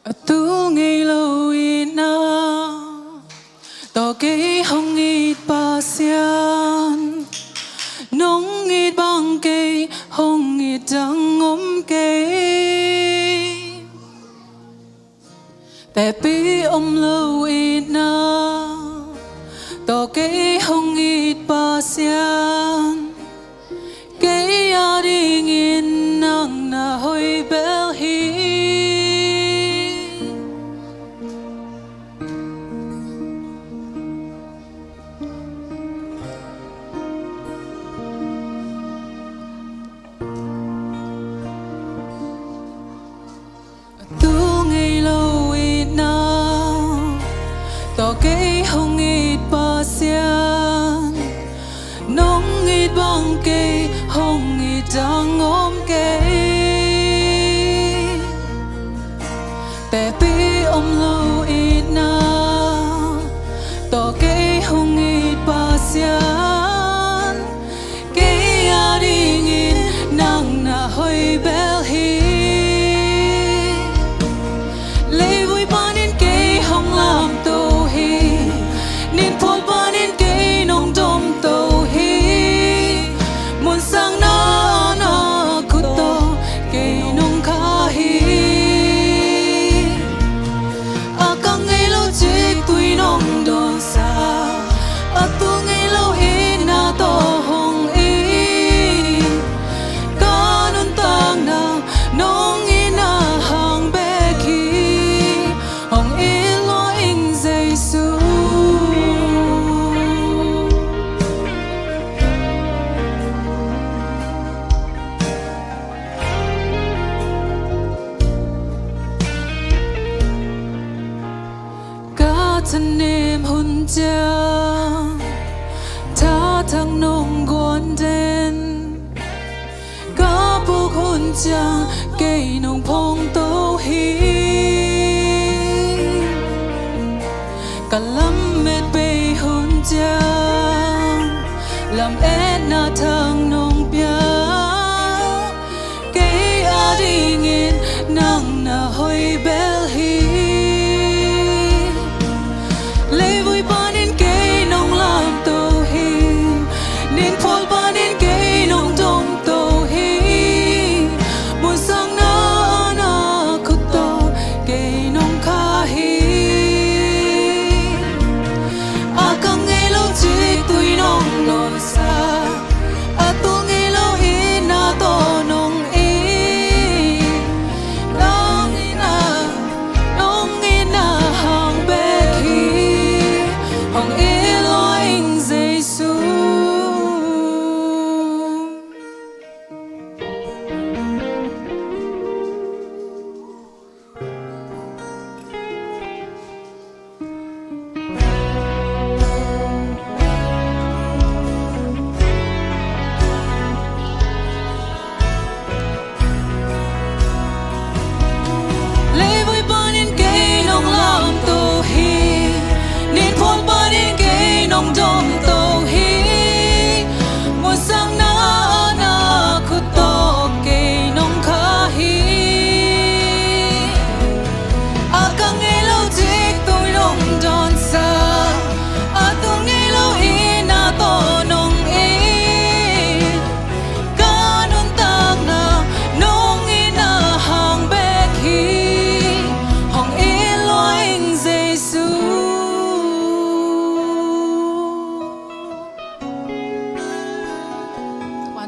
Tu ngay lâu ina to cái hông ít ba xian nông ít băng cây hông ít trăng ôm câyแต่ปีlâu ina to cái hông ít ba xian cái ya đi nghìn nang na hoi bel hi to cái hông ít ba xian nông ít băng cây hông ít trăng ôm câyแต่ปีlâu ít na to cái hông ít ba xian cái ya đi nghìn nang na hoi bel hi lấy vui ba nên cây hông làm thân em hôn cha ta thăng nông gòn đen có buộc hôn cha cây nông phong tô hi cả lắm mệt bê hôn cha làm em na thăng nông bia cây a đi nghìn nang na hoi bel hi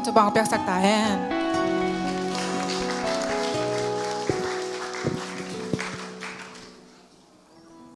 cho bằng bẹc sạc tà hen